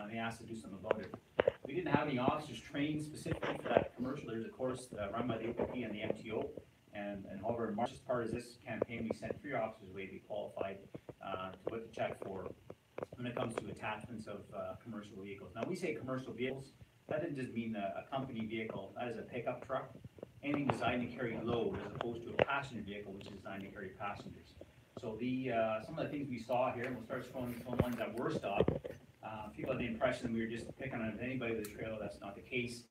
and they asked to do something about it. We didn't have any officers trained specifically for that commercial. There's a course run by the OPP and the MTO. And however, in March, as part of this campaign, we sent 3 officers away to be qualified to what to check for when it comes to attachments of commercial vehicles. Now, we say commercial vehicles, that doesn't just mean a company vehicle. That is a pickup truck, anything designed to carry load as opposed to a passenger vehicle, which is designed to carry passengers. So some of the things we saw here, and we'll start showing some ones that were stopped. People had the impression we were just picking on anybody with a trailer. That's not the case.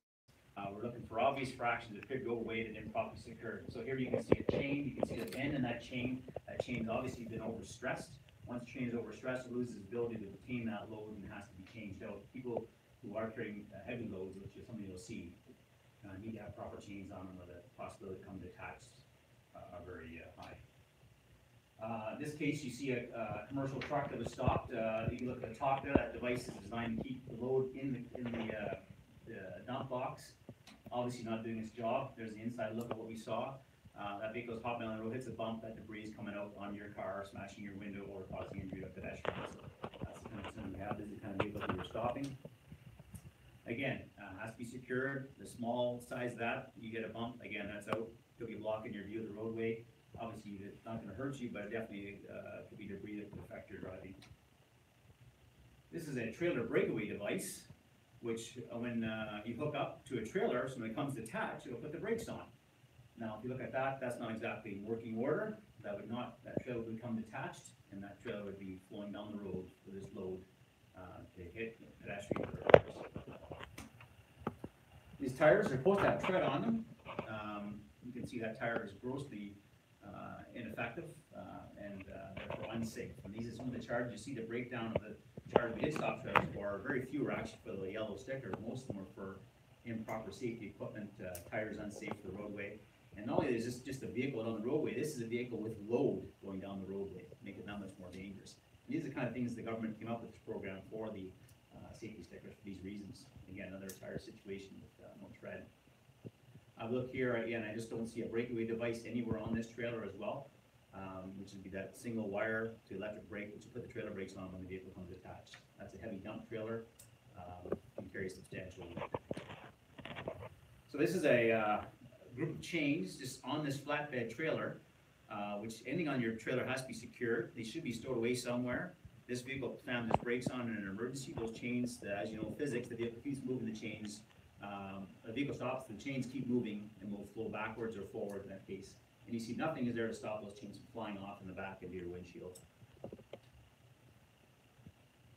We're looking for obvious fractions that appear to be overweighted and improperly secured. So here you can see a chain. You can see the bend in that chain. That chain's obviously been overstressed. Once the chain is overstressed, it loses its ability to retain that load and has to be changed out. People who are carrying heavy loads, which is something you'll see, need to have proper chains on them, or the possibility of coming detached are very high. In this case, you see a commercial truck that was stopped. You look at the top there. That device is designed to keep the load in the dump box. Obviously not doing its job. There's the inside look at what we saw. That vehicle is hopping on the road, hits a bump, that debris is coming out on your car, smashing your window, or causing injury to a pedestrian. So that's the kind of concern we have. This is the kind of vehicle we were stopping. Again, has to be secured. The small size of that, you get a bump, again, that's out. Could be blocking your view of the roadway. Obviously, it's not going to hurt you, but it definitely could be debris that could affect your driving. This is a trailer breakaway device, which when you hook up to a trailer, so when it comes detached, it'll put the brakes on. Now, if you look at that, that's not exactly in working order. That trailer would become detached, and that trailer would be flowing down the road with this load to hit pedestrians or others. These tires are supposed to have tread on them. You can see that tire is grossly ineffective and therefore unsafe. And these are some of the charges. You see the breakdown of the charge we did stop trailers for. Very few were actually for the yellow sticker. Most of them were for improper safety equipment, tires unsafe for the roadway. And not only is this just a vehicle on the roadway, this is a vehicle with load going down the roadway, make it that much more dangerous. And these are the kind of things the government came up with this program for, the safety stickers, for these reasons. Again, another tire situation with no tread. I look here, again, I just don't see a breakaway device anywhere on this trailer as well, which would be that single wire to electric brake, which you put the trailer brakes on when the vehicle comes attached. That's a heavy dump trailer, can carry substantial weight. So this is a group of chains just on this flatbed trailer, which anything on your trailer has to be secured. They should be stored away somewhere. This vehicle slams its brakes on in an emergency. Those chains, as you know, physics, the vehicle keeps moving the chains. The vehicle stops, the chains keep moving and will flow backwards or forward in that case. And you see nothing is there to stop those chains from flying off in the back of your windshield.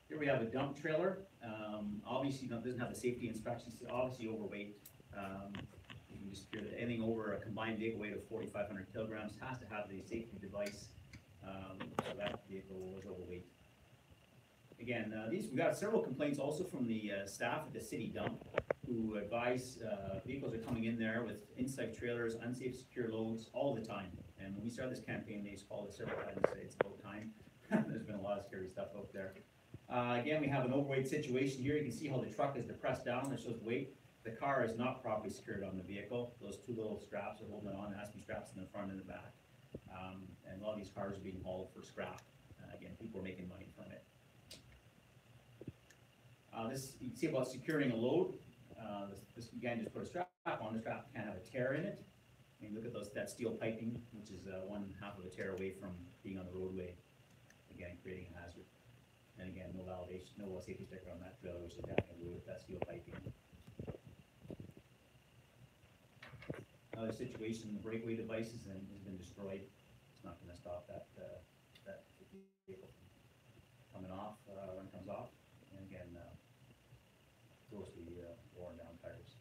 Here we have a dump trailer. Obviously doesn't have the safety inspections, obviously overweight. You can just secure that anything over a combined vehicle weight of 4,500 kilograms has to have the safety device. So that vehicle was overweight. Again, we got several complaints also from the staff at the city dump who advise vehicles are coming in there with inside trailers, unsafe secure loads all the time. And when we started this campaign, they called us several times and said it's about time. There's been a lot of scary stuff out there. Again, we have an overweight situation here. You can see how the truck is depressed down. That shows weight. The car is not properly secured on the vehicle. Those two little straps are holding it on. There has to be straps in the front and the back. And a lot of these cars are being hauled for scrap. Again, people are making money from it. This you can see about securing a load. This again, just put a strap on. The strap can't have a tear in it. And look at that steel piping, which is 1/2 of a tear away from being on the roadway. Again, creating a hazard. And again, no validation, no safety sticker on that trailer, which is definitely with that steel piping. Another situation, the breakaway device has been destroyed. It's not going to stop that vehicle coming off when it comes off. And again, grossly worn down tires.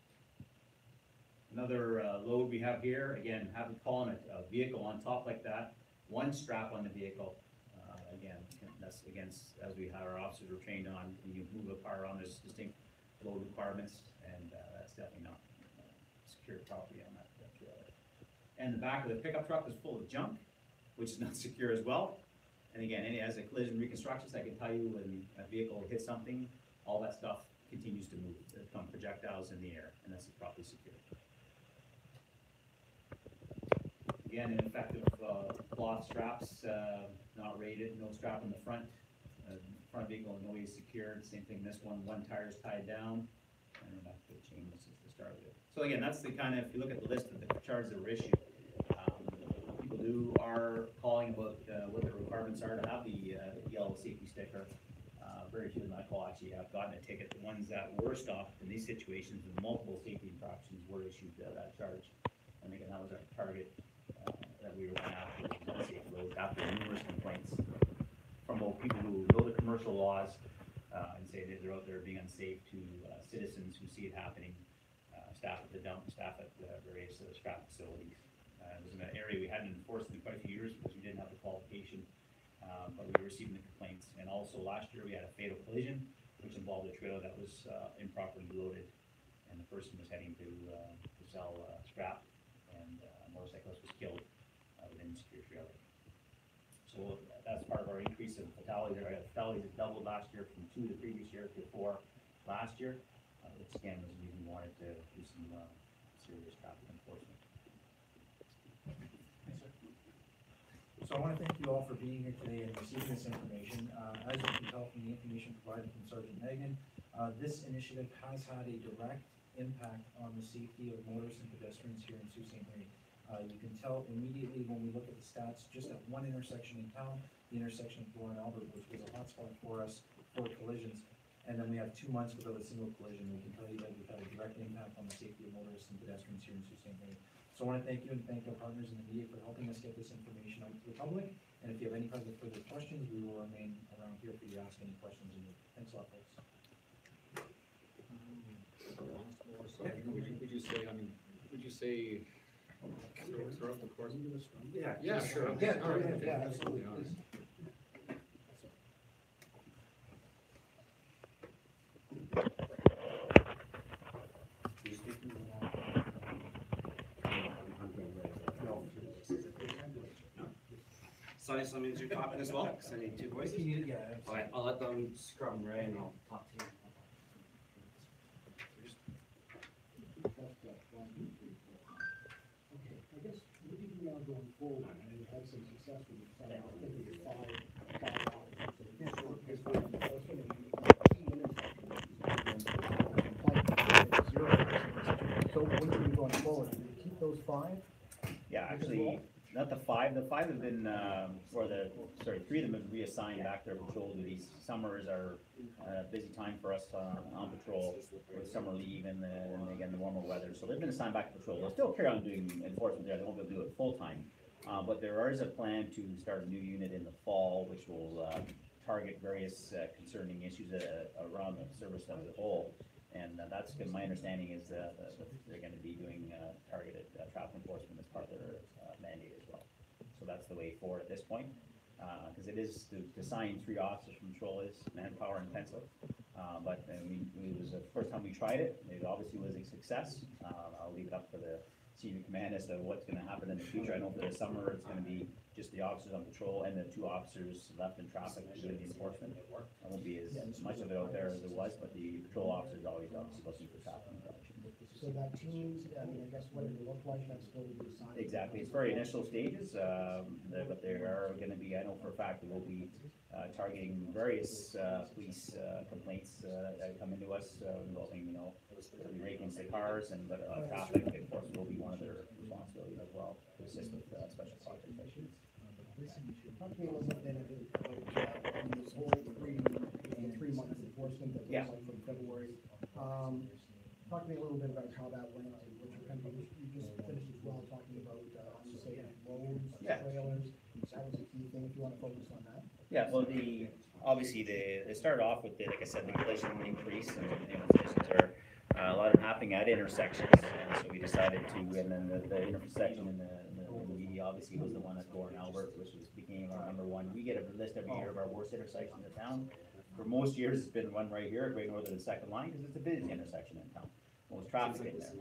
Another load we have here, again, having calling a vehicle on top like that, one strap on the vehicle. Again, that's against, as we have our officers were trained on, when you move a car around, there's distinct load requirements, and that's definitely not secured properly on that trailer. And the back of the pickup truck is full of junk, which is not secure as well. And again, as a collision reconstructionist, I can tell you when a vehicle hits something, all that stuff continues to move. They become projectiles in the air, and that's properly secured. Again, ineffective cloth straps, not rated, no strap in the front. front vehicle noise secured, same thing, this one tire's tied down, and then back to the chain, this is the start of it. So again, that's the kind of, if you look at the list of the charges that were issued, people are calling about, what the requirements are to have the yellow safety sticker. Very few of them I call actually have gotten a ticket. The ones that were stopped in these situations with multiple safety infractions were issued that charge. And again, that was our target that we were going after, was unsafe roads, after numerous complaints from both people who know the commercial laws and say that they're out there being unsafe, to citizens who see it happening, staff at the dump, staff at the various scrap facilities. It was an area we hadn't enforced in quite a few years because we didn't have the qualification. But we were receiving the complaints, and also last year we had a fatal collision, which involved a trailer that was improperly loaded, and the person was heading to sell scrap, and a motorcyclist was killed within the secure trailer. So that's part of our increase in fatalities. Our fatalities have doubled last year from 2 the previous year to 4 last year. Which again was the reason we wanted to do some serious traffic enforcement. So I want to thank you all for being here today and receiving this information. As you can tell from the information provided from Sergeant Megan, this initiative has had a direct impact on the safety of motorists and pedestrians here in Sault Ste. Marie. You can tell immediately when we look at the stats, just at one intersection in town, the intersection of Bloor and Albert, which was a hotspot for us for collisions, and then we have 2 months without a single collision. We can tell you that we've had a direct impact on the safety of motorists and pedestrians here in Sault Ste. Marie. So I want to thank you and thank our partners in the media for helping us get this information out to the public. And if you have any further questions, we will remain around here for you to ask any questions you need. Thanks a lot, folks. Would you say, throughout the course? Yeah. Yeah, sure. Yeah, All right. yeah, absolutely. Please. So that means you're talking as well, because I need 2 voices. Yeah. Alright, I'll let them scrum, Ray, and I'll talk to you. Okay, I guess looking now going forward, and we've had some success with the plan, I think it's five officers. So when are we going forward? Do we keep those 5? Yeah, actually, not the 5. The 5 have been, 3 of them have reassigned back their patrol duties. Summer is our busy time for us on patrol with summer leave and again the warmer weather. So they've been assigned back to patrol. They'll still carry on doing enforcement there. They won't be able to do it full time. But there is a plan to start a new unit in the fall, which will target various concerning issues around the service as a whole. And that's my understanding is that they're going to be doing targeted traffic enforcement as part of their mandate as well. So that's the way forward at this point, because it is to assign 3 officers from patrol is manpower intensive. But it was the first time we tried it. It obviously was a success. I'll leave it up for the senior command as to what's going to happen in the future. I know for the summer it's going to be just the officers on patrol and the 2 officers left in traffic doing the enforcement. There won't be as much of it out there as it was, but the patrol officers always obviously looking for traffic infraction. So that teams, I mean, I guess what it will look like, that's still to be decided. Exactly, it's very initial stages, but there are going to be, I know for a fact, that we'll be targeting various police complaints that come into us involving, break-ins to cars, and traffic enforcement will be one of their responsibilities as well, to assist with special project issues. Talk to me a little bit then on this whole 3-month enforcement that Yeah. was like from February. Talk to me a little bit about how that went, what you're kind of, you just finished as well, talking about, unsafe loads, Yeah. trailers. That was a key thing, if you want to focus on that. Yeah, well, obviously, they started off with, like I said, the collision increase, and collisions are a lot of them happening at intersections, and so we decided to, and then the intersection in the media obviously was the one at Bloor and Albert, which became our #1. We get a list every year of our worst intersections in town. For most years, it's been one right here, right north of the second line, because it's a busy intersection in town. most traffic in there.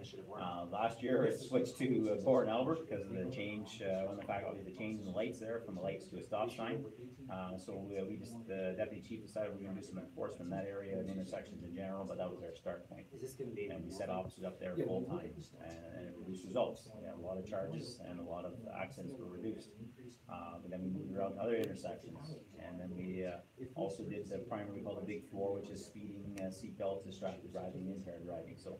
Last year it switched to Port and Albert because of the change, when the fact, obviously the change in the lights there, from the lights to a stop sign. So we just, the deputy chief decided we're gonna do some enforcement in that area and intersections in general, but that was our start point. Is this gonna be? And we set officers up there full time, and it produced results. We had a lot of charges and a lot of accidents were reduced. But then we moved around other intersections, and then we also did the primary, we call the big four, which is speeding, seatbelts, distracted driving, impaired driving. So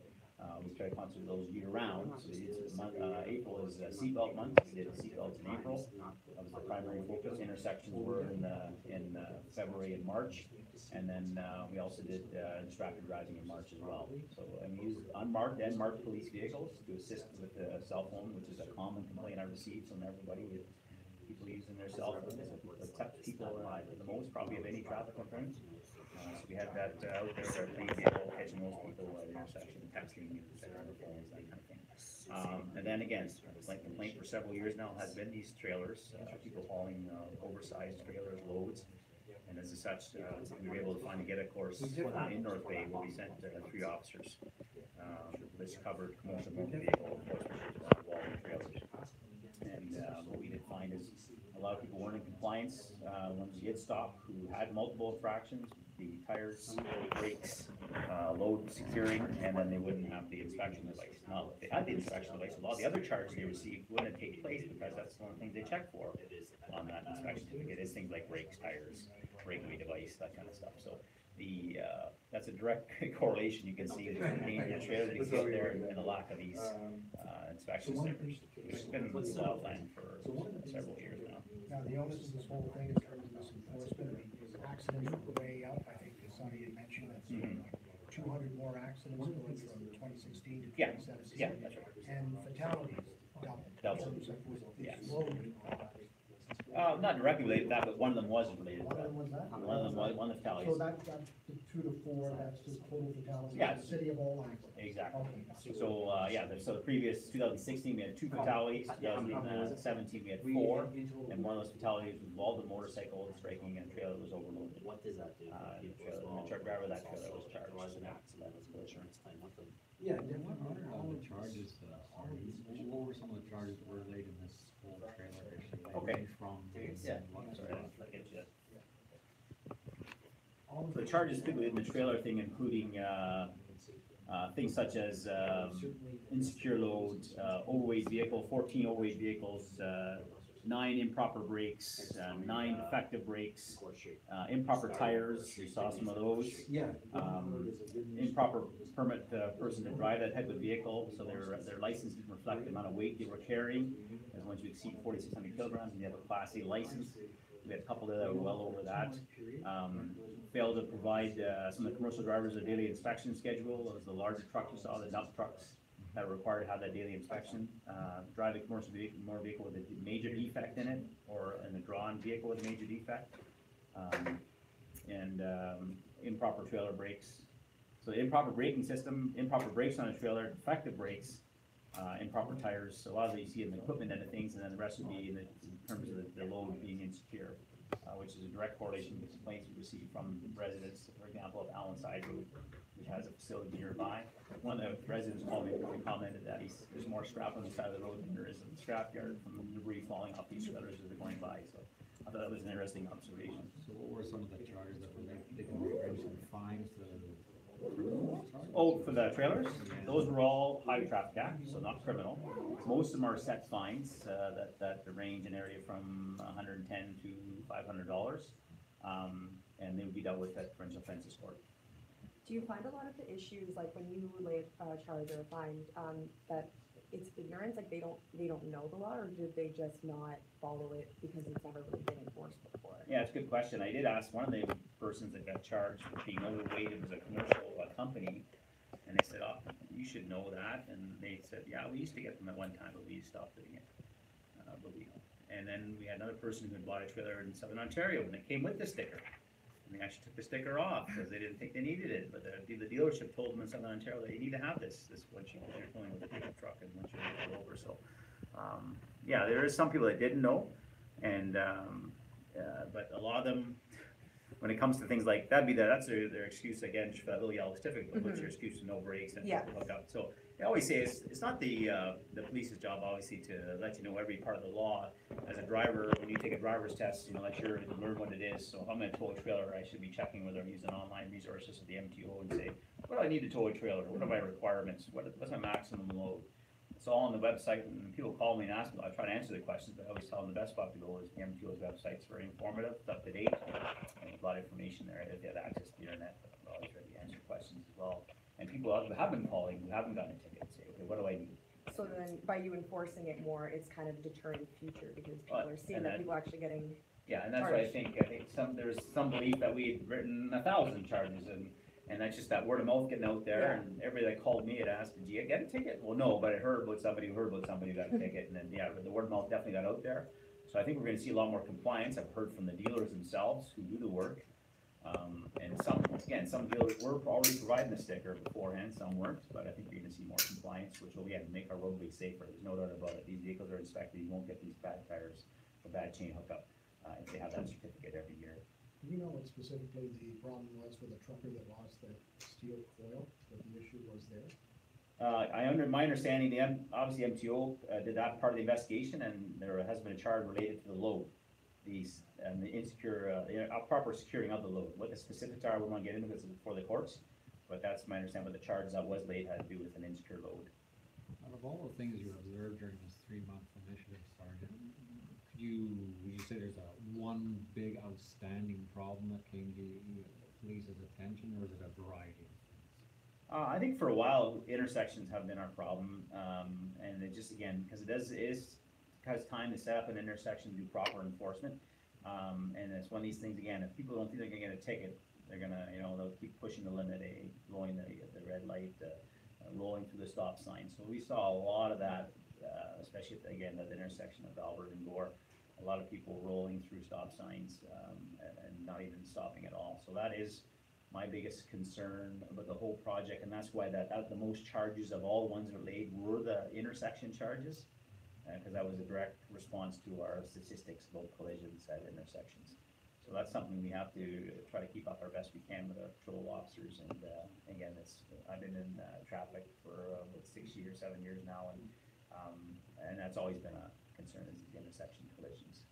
we try to concentrate those year round. So it's April is seatbelt month. We did seatbelts in April. That was the primary focus. Intersections were in February and March. And then we also did distracted driving in March as well. So and we used unmarked and marked police vehicles to assist with the cell phone, which is a common complaint I receive from everybody. People using their cell phones to kept people alive the most, probably of any traffic complaint. So we had that out there, our police vehicle catching most people at the intersection, texting, on their phones, that kind of thing. And then again, complaint for several years now has been these trailers, people hauling oversized trailers, loads. And as such, we were able to finally get a course in North Bay where we sent 3 officers. This covered commercial motor vehicle enforcement, Walton trailers. And what we did find is a lot of people weren't in compliance when we did stop, who had multiple infractions, the tires, brakes, load securing, and then they wouldn't have the inspection device. Now, if they had the inspection device, a lot of the other charges they received wouldn't take place because that's one of the things they check for on that inspection certificate is things like brakes, tires, braking device, that kind of stuff. So that's a direct correlation you can see between the danger trailers you get there and the lack of these inspection stickers, which has been well planned for several years now. Now, the onus of this whole thing in terms of this enforcement, accidents are way up, I think somebody had mentioned that 200 more accidents going from 2016 to 2017. Yeah, that's right. And fatalities doubled. In terms of Yes. load. Not directly related to that, but one of them was related to One of that. them was that? One of them was, one of the So fatalities. that's the 2 to 4, that's just total fatalities Yeah. in the city of Old Lang. Exactly. Okay. So, so the previous 2016, we had 2 fatalities, 2017, we had 4, and one of those fatalities involved a motorcycle striking and a trailer that was overloaded. What does that do? The truck driver of that trailer was charged. Insurance claim, what the? Yeah, What are the charges, what were some of the charges that were related in this whole trailer issue? Like, Okay. From. Yeah, sorry, I'll get you. So the charges typically in the trailer thing, including, things such as, insecure loads, overweight vehicle, 14 overweight vehicles, 9 improper brakes, 9 defective brakes, improper tires, you saw some of those. Yeah. Improper permit, person to drive that type of vehicle, so their license didn't reflect the amount of weight they were carrying. And once you exceed 4,600 kilograms and you have a Class A license, we had a couple that were well over that. Failed to provide, some of the commercial drivers a daily inspection schedule. Those the larger trucks you saw, the dump trucks that were required to have that daily inspection. Drive a commercial motor vehicle with a major defect in it, or in a drawn vehicle with a major defect. And improper trailer brakes. So improper braking system, improper brakes on a trailer, defective brakes, improper tires. A lot of these you see in the equipment end of things, and then the rest would be in terms of the load being insecure, which is a direct correlation with complaints we receive from residents, for example, of Allenside Road, which has a facility nearby. One of the residents called me and commented that there's more scrap on the side of the road than there is in the scrapyard from debris falling off these trailers as they're going by. So I thought that was an interesting observation. So what were some of the charges that were, they can bring some fines to criminal charges? Oh, for the trailers? Those were all Highway Traffic Act, so not criminal. Most of them are set fines, that range in area from $110 to $500. And they would be dealt with at provincial offences court. Do you find a lot of the issues, like when you lay a charge or a fine, that it's ignorance, like they don't know the law, or did they just not follow it because it's never really been enforced before? Yeah, it's a good question. I did ask one of the persons that got charged with being overweight. It was a commercial company. And they said, oh, you should know that. And they said, yeah, we used to get them at one time, but we stopped doing it. And then we had another person who had bought a trailer in Southern Ontario, and it came with the sticker. And they actually took the sticker off because they didn't think they needed it. But the dealership told them in Southern Ontario that you need to have this once you're going with a pickup truck and once you're pulled over. So, yeah, there is some people that didn't know. And, but a lot of them, when it comes to things like, that's their excuse again, for that little yellow certificate, what's your excuse to no brakes and Yeah. hook up? So, they always say it's not the police's job, obviously, to let you know every part of the law. As a driver, when you take a driver's test, you know, let you learn what it is. So if I'm gonna tow a trailer, I should be checking whether I'm using online resources of the MTO and say, what do I need to tow a trailer? What are my requirements? What's my maximum load? It's all on the website, and people call me and ask me, I try to answer the questions, but I always tell them the best spot to go is the MTO's website. It's very informative, it's up to date, and there's a lot of information there. If you have access to the internet, I'll always ready to answer questions as well. And people who have been calling, who haven't gotten a ticket, say, okay, what do I need? So then, by you enforcing it more, it's kind of deterring future, because people are seeing and that that- people are actually getting, Yeah, and that's what I think there's some belief that we had written 1,000 charges, and that's just that word of mouth getting out there, Yeah. and everybody that called me had asked, did you get a ticket? Well, no, but I heard about somebody who heard about somebody who got a ticket, and then, yeah, the word of mouth definitely got out there. So I think we're gonna see a lot more compliance. I've heard from the dealers themselves who do the work. And some dealers were already providing the sticker beforehand, some weren't, but I think you're gonna see more compliance, which will, again, make our roadways safer. There's no doubt about it. These vehicles are inspected, you won't get these bad tires or bad chain hookup, if they have that certificate every year. Do you know what specifically the problem was with the trucker that lost the steel coil, what the issue was there? My understanding, obviously MTO did that part of the investigation, and there has been a charge related to the load. And the insecure, proper securing of the load. What the specifics are, I wouldn't want to get into because it's before the courts, but that's my understanding, what the charge that was laid had to do with an insecure load. Out of all the things you observed during this 3-month initiative, Sergeant, would you say there's one big outstanding problem that came to the police's attention, or is it a variety of things? I think for a while, intersections have been our problem, and it just, again, because it has time to set up an intersection, do proper enforcement. And it's one of these things, again, if people don't think they're gonna get a ticket, they're gonna, they'll keep pushing the limit, blowing the red light, rolling through the stop sign. So we saw a lot of that, especially at the intersection of Albert and Gore. A lot of people rolling through stop signs, and not even stopping at all. So that is my biggest concern about the whole project, and that's why the most charges of all the ones that were laid were the intersection charges. Because that was a direct response to our statistics about collisions at intersections. So that's something we have to try to keep up our best we can with our patrol officers. And again, I've been in traffic for about 6 years, 7 years now, and that's always been a concern, is the intersection collisions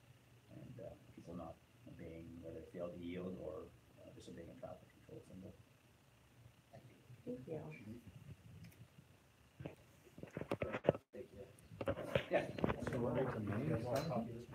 and people not obeying, whether they fail to yield or disobeying a traffic control symbol. thank you. Yeah. So we're making, you guys want a copy of this